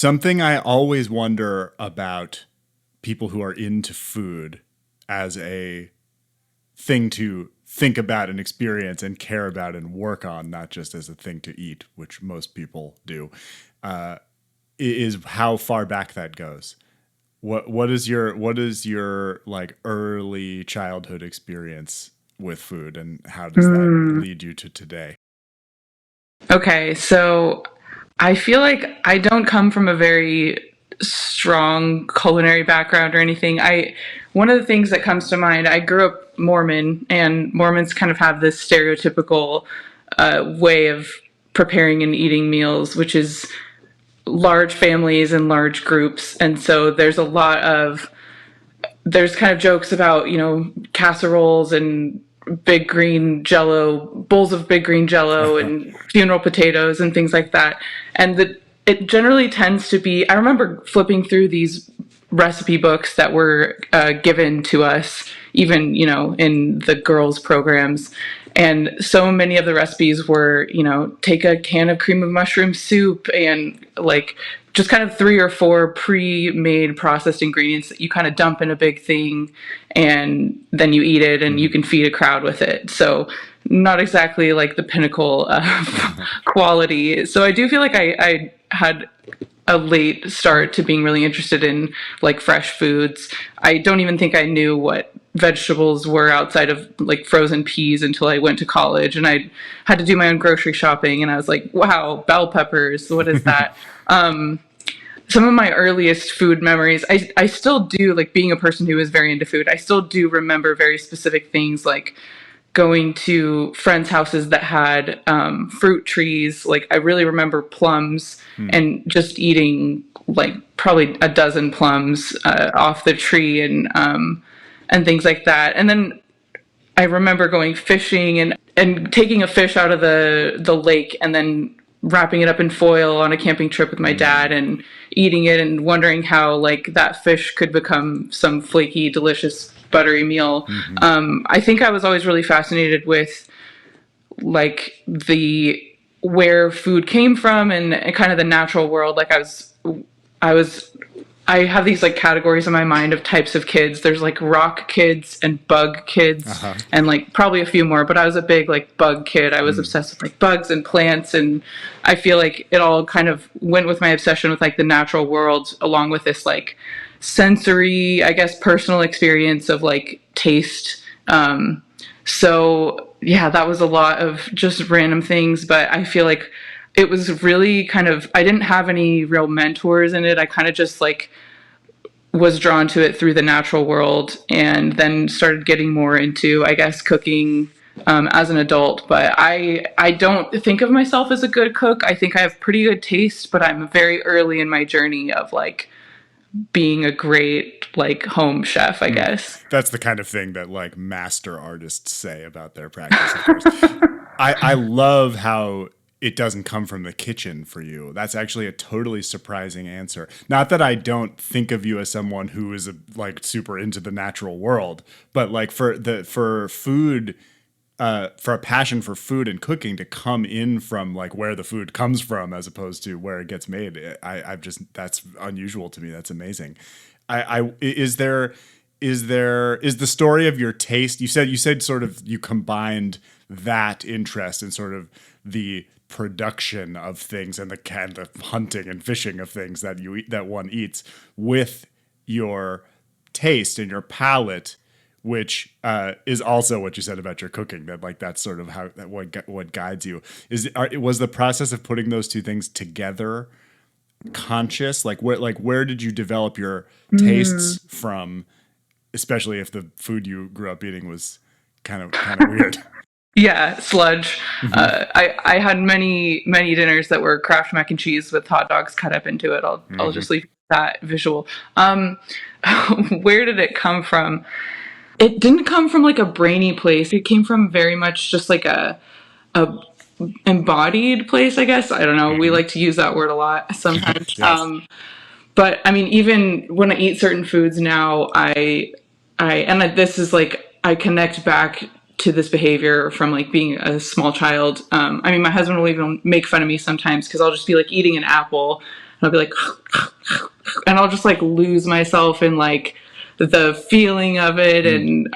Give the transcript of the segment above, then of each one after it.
Something I always wonder about people who are into food as a thing to think about and experience and care about and work on, not just as a thing to eat, which most people do, is how far back that goes. What is your like early childhood experience with food, and how does that Hmm. lead you to today? Okay, so I feel like I don't come from a very strong culinary background or anything. I One of the things that comes to mind, I grew up Mormon, and Mormons kind of have this stereotypical way of preparing and eating meals, which is large families and large groups. And so there's kind of jokes about, casseroles and big green jello, bowls of big green jello and funeral potatoes and things like that. It generally tends to be, I remember flipping through these recipe books that were given to us, even, in the girls' programs. And so many of the recipes were, take a can of cream of mushroom soup and like just kind of three or four pre-made processed ingredients that you kind of dump in a big thing and then you eat it and you Mhm. can feed a crowd with it. So not exactly like the pinnacle of quality. So I do feel like I had a late start to being really interested in like fresh foods. I don't even think I knew what vegetables were outside of like frozen peas until I went to college and I had to do my own grocery shopping and I was like, wow, bell peppers, what is that? Some of my earliest food memories, I still do, like being a person who is very into food, I still do remember very specific things like going to friends' houses that had fruit trees. Like I really remember plums Hmm. and just eating like probably a dozen plums off the tree and things like that. And then I remember going fishing and taking a fish out of the lake and then wrapping it up in foil on a camping trip with my dad Mm. and eating it and wondering how like that fish could become some flaky, delicious, buttery meal. Hmm. I think I was always really fascinated with like the where food came from and kind of the natural world. I was I have these like categories in my mind of types of kids. There's like rock kids and bug kids Uh-huh. and like probably a few more, but I was a big like bug kid. I was Mm. obsessed with like bugs and plants and I feel like it all kind of went with my obsession with like the natural world along with this like sensory, I guess personal experience of like taste. So yeah, that was a lot of just random things, but I feel like it was really kind of I didn't have any real mentors in it. I kind of just like was drawn to it through the natural world and then started getting more into I guess cooking as an adult. But I don't think of myself as a good cook. I think I have pretty good taste, but I'm very early in my journey of like being a great like home chef, I Mm. guess. That's the kind of thing that like master artists say about their practice, of course. I love how it doesn't come from the kitchen for you. That's actually a totally surprising answer. Not that I don't think of you as someone who is like super into the natural world, but like for food, for a passion for food and cooking to come in from like where the food comes from as opposed to where it gets made. I've just that's unusual to me. That's amazing. Is the story of your taste? You said sort of you combined that interest in sort of the production of things and the hunting and fishing of things that you eat, that one eats, with your taste and your palate, which is also what you said about your cooking. That like that's sort of how that what guides you. Was the process of putting those two things together conscious? Like where did you develop your Mm. tastes from? Especially if the food you grew up eating was kind of weird. Yeah, sludge. Hmm. I had many dinners that were Kraft mac and cheese with hot dogs cut up into it. I'll Hmm. just leave that visual. Um, where did it come from? It didn't come from like a brainy place. It came from very much just like a embodied place, I guess. I don't know. We Hmm. like to use that word a lot sometimes. Yes. But I mean, even when I eat certain foods now, this is like I connect back to this behavior from like being a small child. I mean, my husband will even make fun of me sometimes because I'll just be like eating an apple and I'll be like, and I'll just like lose myself in like the feeling of it. And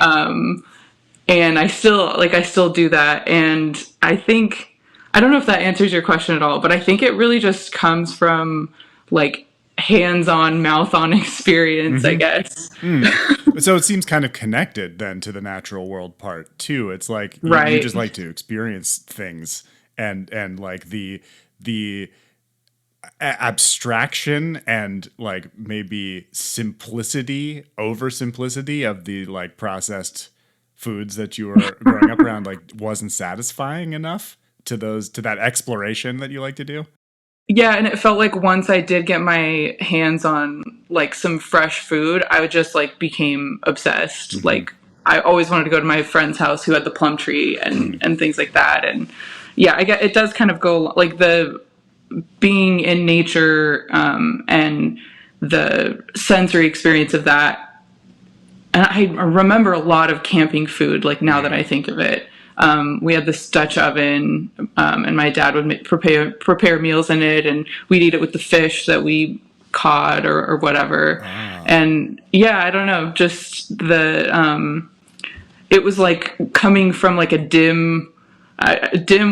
I still do that. And I don't know if that answers your question at all, but I think it really just comes from like hands-on, mouth-on experience, I guess. So it seems kind of connected then to the natural world part too. It's like you Right. just like to experience things, and like the abstraction and like maybe simplicity, over simplicity of the like processed foods that you were growing up around, like wasn't satisfying enough to that exploration that you like to do. Yeah, and it felt like once I did get my hands on like some fresh food, I would just like became obsessed. Like I always wanted to go to my friend's house who had the plum tree and things like that. And yeah, I get it does kind of go like the being in nature, and the sensory experience of that. And I remember a lot of camping food, like now that I think of it. We had this Dutch oven, and my dad would prepare meals in it, and we'd eat it with the fish that we caught or whatever. And yeah, I don't know, just it was like coming from like a dim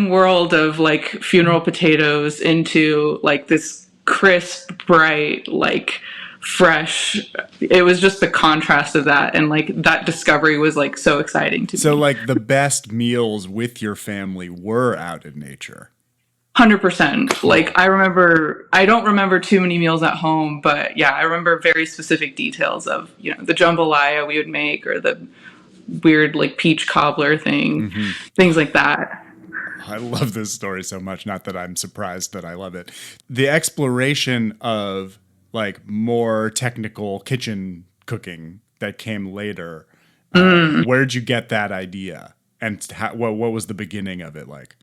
world of like funeral potatoes into like this crisp, bright, like fresh. It was just the contrast of that, and like that discovery was like so exciting to So me. like the best meals with your family were out in nature. 100%. Like I don't remember too many meals at home, but yeah, I remember very specific details of, the jambalaya we would make, or the weird like peach cobbler thing, things like that. I love this story so much. Not that I'm surprised that I love it. The exploration of like more technical kitchen cooking that came later. Where'd you get that idea? And what was the beginning of it like?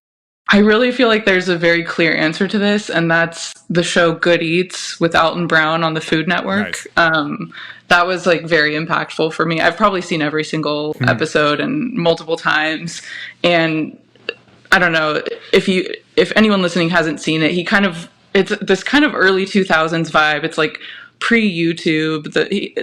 I really feel like there's a very clear answer to this, and that's the show Good Eats with Alton Brown on the Food Network. Nice. That was like very impactful for me. I've probably seen every single episode and multiple times. And I don't know if anyone listening hasn't seen it. It's this kind of early 2000s vibe. It's like pre YouTube.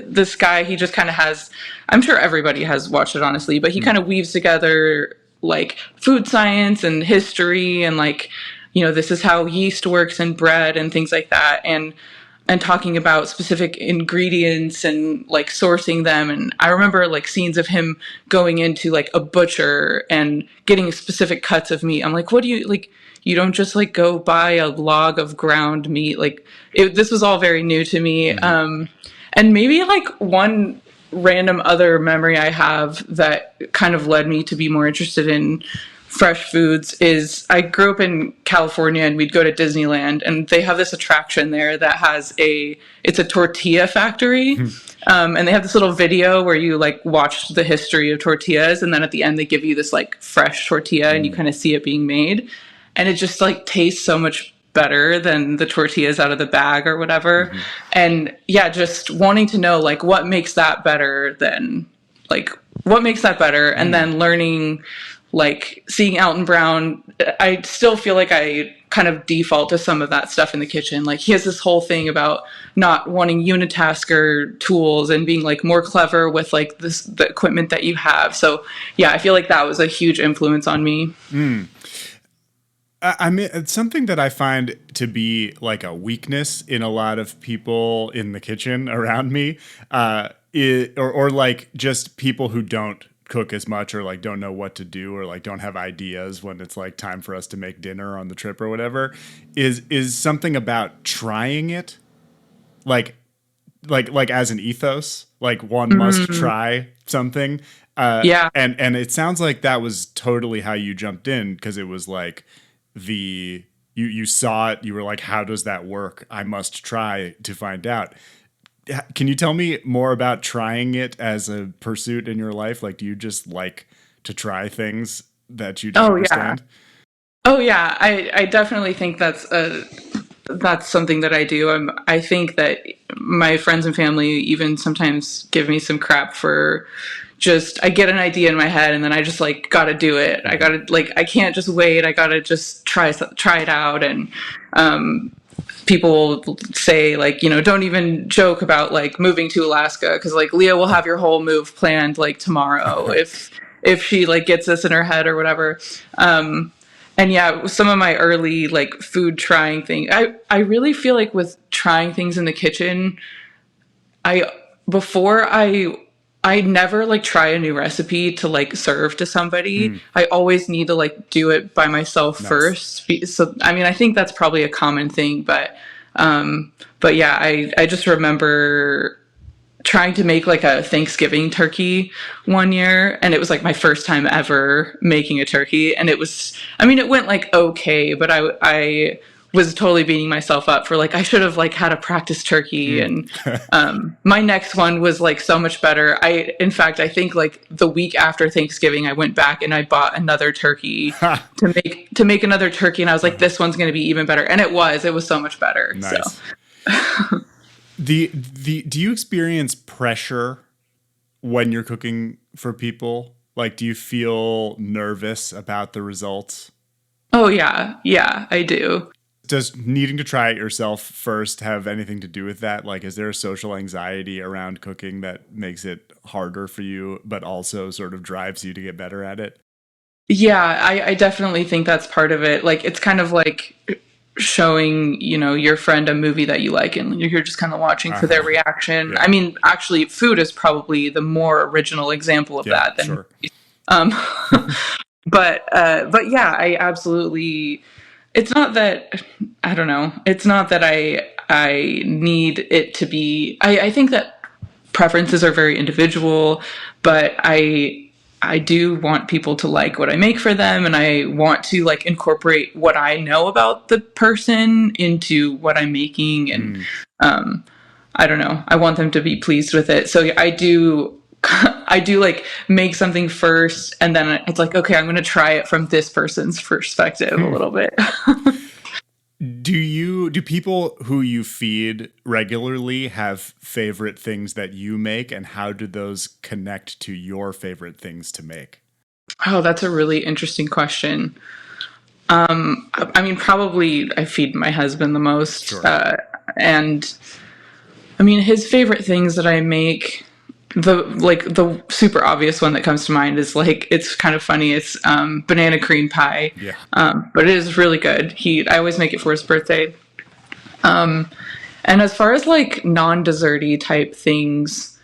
This guy, he just kind of has. I'm sure everybody has watched it, honestly, but he kind of weaves together like food science and history, and like, this is how yeast works in bread and things like that, and talking about specific ingredients and like sourcing them. And I remember like scenes of him going into like a butcher and getting specific cuts of meat. I'm like, what do you like? You don't just like go buy a log of ground meat. Like this was all very new to me. And maybe like one random other memory I have that kind of led me to be more interested in fresh foods is I grew up in California, and we'd go to Disneyland, and they have this attraction there that it's a tortilla factory. And they have this little video where you like watch the history of tortillas, and then at the end they give you this like fresh tortilla, and you kind of see it being made, and it just like tastes so much better than the tortillas out of the bag or whatever. And yeah, just wanting to know like what makes that better, and then learning, like seeing Alton Brown. I still feel like I kind of default to some of that stuff in the kitchen. Like he has this whole thing about not wanting unitasker tools and being like more clever with like the equipment that you have. So yeah, I feel like that was a huge influence on me. I mean, it's something that I find to be like a weakness in a lot of people in the kitchen around me, or like just people who don't cook as much, or like don't know what to do, or like don't have ideas when it's like time for us to make dinner on the trip or whatever, is something about trying it, like as an ethos, like one must try something. Yeah. And it sounds like that was totally how you jumped in, because it was like you saw it, you were like, how does that work? I must try to find out. Can you tell me more about trying it as a pursuit in your life? Like, do you just like to try things that you don't understand? Oh yeah, I definitely think that's something that I do. I think that my friends and family even sometimes give me some crap for just, I get an idea in my head, and then I just like gotta do it. I can't just wait. I gotta just try it out. And people will say like, you know, don't even joke about like moving to Alaska because like Leah will have your whole move planned like tomorrow if she like gets this in her head or whatever. And yeah, some of my early like food trying thing, I really feel like with trying things in the kitchen, I before I never like try a new recipe to like serve to somebody. I always need to like do it by myself Nice. first. So I mean, I think that's probably a common thing, but yeah, I just remember trying to make like a Thanksgiving turkey one year, and it was like my first time ever making a turkey, and it was, I mean, it went like okay, but I was totally beating myself up for like I should have like had a practice turkey. And my next one was like so much better. In fact, I think like the week after Thanksgiving I went back and I bought another turkey to make another turkey, and I was like, this one's going to be even better, and it was so much better. Nice. So Do you experience pressure when you're cooking for people? Like, do you feel nervous about the results? oh yeah, I do. Does needing to try it yourself first have anything to do with that? Like, is there a social anxiety around cooking that makes it harder for you, but also sort of drives you to get better at it? Yeah, I definitely think that's part of it. Like, it's kind of like showing, you know, your friend a movie that you like, and you're just kind of watching for their reaction. Yeah. I mean, actually, food is probably the more original example of that than. Sure. Um, but yeah, I absolutely. It's not that I don't know. It's not that I need it to be. I think that preferences are very individual, but I do want people to like what I make for them, and I want to like incorporate what I know about the person into what I'm making, and I don't know. I want them to be pleased with it. So I do I do like make something first, and then it's like, okay, I'm going to try it from this person's perspective a little bit. Do people who you feed regularly have favorite things that you make, and how do those connect to your favorite things to make? Oh, that's a really interesting question. I mean, probably I feed my husband the most, Sure. and I mean, his favorite things that I make, the super obvious one that comes to mind is like, it's kind of funny. It's banana cream pie. Yeah. But it is really good. I always make it for his birthday. And as far as like non-desserty type things,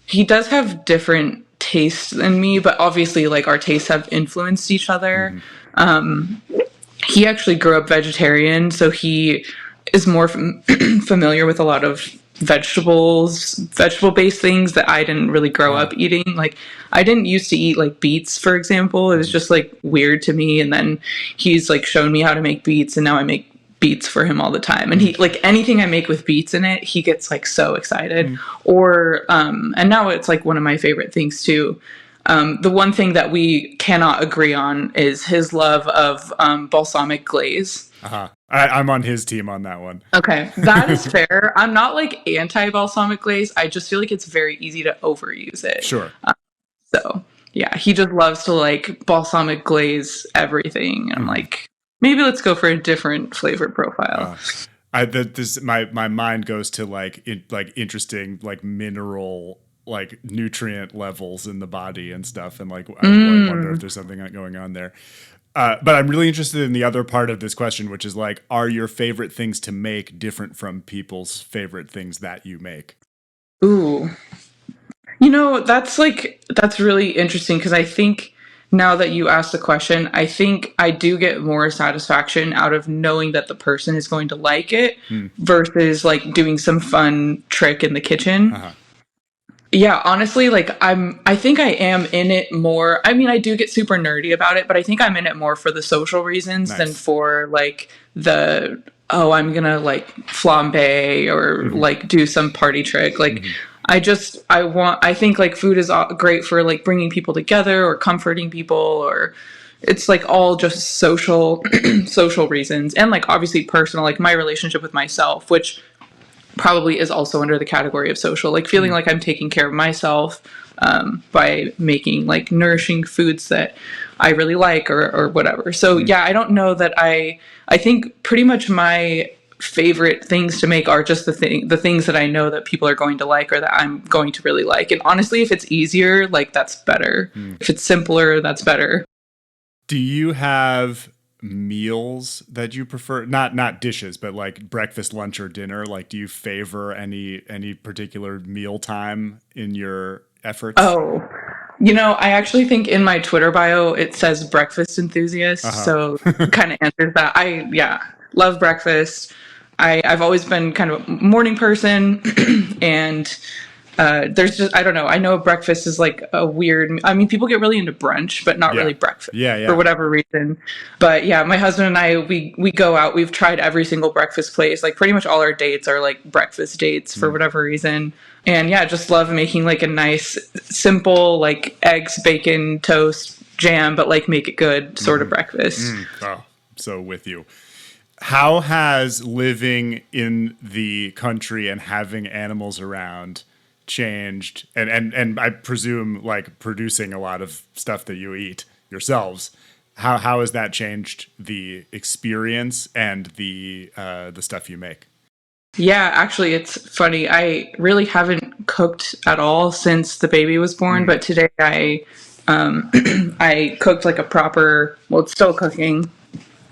he does have different tastes than me, but obviously like our tastes have influenced each other. He actually grew up vegetarian, so he is more familiar with a lot of vegetable based things that I didn't really grow up eating. Like, I didn't used to eat like beets, for example. It was just like weird to me, and then he's like shown me how to make beets, and now I make beets for him all the time. And he like anything I make with beets in it, he gets like so excited. Or and now it's like one of my favorite things too. The one thing that we cannot agree on is his love of balsamic glaze. I'm on his team on that one. Okay, that is fair. I'm not like anti-balsamic glaze. I just feel like it's very easy to overuse it. Sure. So yeah, he just loves to like balsamic glaze everything. I'm like, maybe let's go for a different flavor profile. My mind goes to like interesting like mineral like nutrient levels in the body and stuff, and like I wonder if there's something going on there. But I'm really interested in the other part of this question, which is like, are your favorite things to make different from people's favorite things that you make? Ooh, you know, that's really interesting, because I think now that you asked the question, I think I do get more satisfaction out of knowing that the person is going to like it versus like doing some fun trick in the kitchen. Yeah, honestly, like I think I am in it more. I mean, I do get super nerdy about it, but I think I'm in it more for the social reasons than for like I'm gonna like flambe or like do some party trick. Like I think like food is great for like bringing people together or comforting people, or it's like all just social social reasons, and like obviously personal, like my relationship with myself, which probably is also under the category of social, like feeling like I'm taking care of myself by making like nourishing foods that I really like, or whatever. So yeah, I don't know that I think pretty much my favorite things to make are just the things that I know that people are going to like or that I'm going to really like. And honestly, if it's easier, like that's better. If it's simpler, that's better. Do you have meals that you prefer? Not dishes, but like breakfast, lunch, or dinner. Like, do you favor any particular meal time in your efforts? Oh, I actually think in my Twitter bio it says breakfast enthusiast, so kind of answers that. Yeah, love breakfast. I've always been kind of a morning person, and there's just, I don't know. I know breakfast is like a weird. I mean, people get really into brunch, but not really breakfast. Yeah. For whatever reason. But yeah, my husband and I, we go out. We've tried every single breakfast place. Like pretty much all our dates are like breakfast dates for whatever reason. And yeah, just love making like a nice, simple like eggs, bacon, toast, jam, but like make it good sort of breakfast. Oh, so with you. How has living in the country and having animals around changed, and I presume like producing a lot of stuff that you eat yourselves, how has that changed the experience and the stuff you make? Yeah, actually it's funny. I really haven't cooked at all since the baby was born, but today I I cooked like a proper, well, it's still cooking.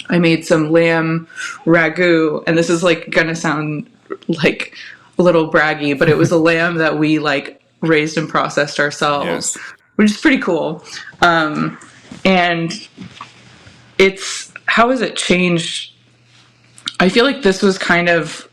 I made some lamb ragu, and this is like gonna sound like a little braggy, but it was a lamb that we like raised and processed ourselves, which is pretty cool. And how has it changed? I feel like this has kind of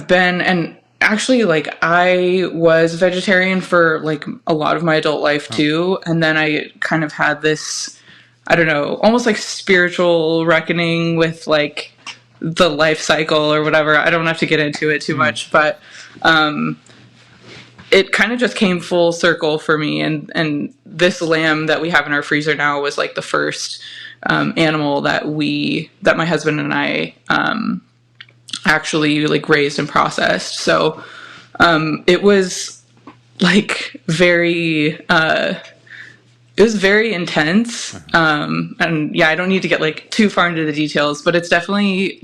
been, and actually like I was vegetarian for like a lot of my adult life too. And then I kind of had this, I don't know, almost like spiritual reckoning with like the life cycle or whatever. I don't have to get into it too much, but it kind of just came full circle for me. And this lamb that we have in our freezer now was like the first animal that my husband and I actually like raised and processed. So it was like it was very intense. And yeah, I don't need to get like too far into the details, but it's definitely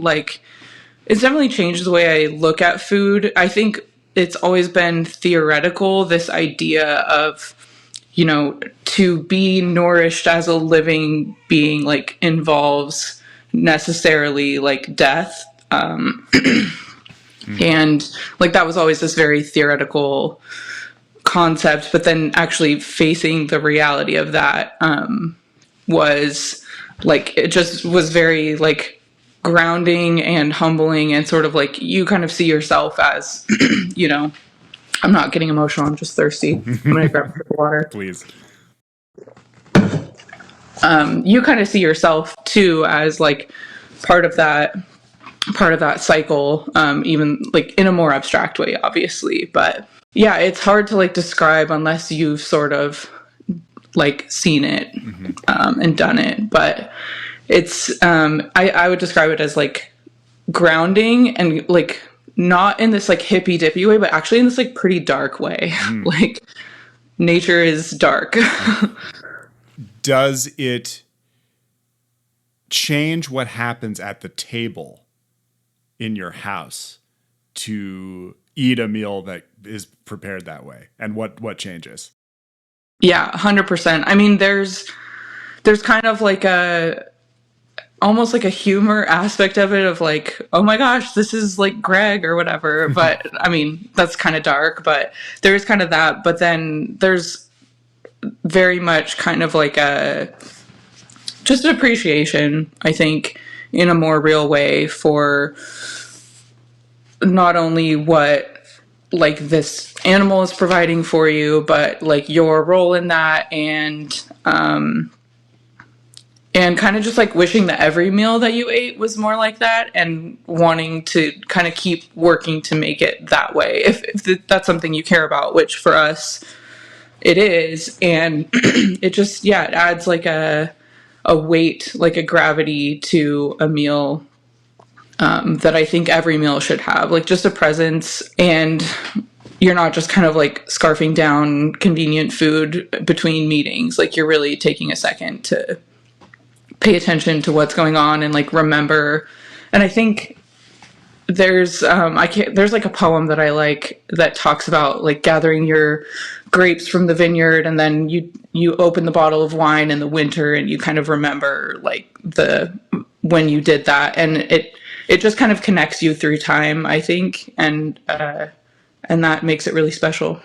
changed the way I look at food. I think it's always been theoretical, this idea of, to be nourished as a living being like involves necessarily like death. And like that was always this very theoretical concept, but then actually facing the reality of that was like, it just was very like grounding and humbling, and sort of like you kind of see yourself as I'm not getting emotional, I'm just thirsty. I'm gonna grab a sip of water, please. You kind of see yourself too as like part of that cycle, even like in a more abstract way, obviously. But yeah, it's hard to like describe unless you've sort of like seen it and done it. But it's I would describe it as like grounding, and like not in this like hippy dippy way, but actually in this like pretty dark way. Like nature is dark. Does it change what happens at the table in your house to eat a meal that is prepared that way? And what changes? Yeah, 100%. I mean, there's kind of like almost like a humor aspect of it, of like, oh my gosh, this is like Greg or whatever. But I mean, that's kind of dark, but there's kind of that. But then there's very much kind of like just an appreciation, I think, in a more real way for not only what like this animal is providing for you, but like your role in that, and kind of just like wishing that every meal that you ate was more like that, and wanting to kind of keep working to make it that way, if that's something you care about, which for us it is. And it just, yeah, it adds like a weight, like a gravity to a meal that I think every meal should have, like just a presence. And you're not just kind of like scarfing down convenient food between meetings. Like you're really taking a second to pay attention to what's going on and like remember. And I think there's like a poem that I like that talks about like gathering your grapes from the vineyard, and then you open the bottle of wine in the winter and you kind of remember like the when you did that, and it just kind of connects you through time, I think, and that makes it really special.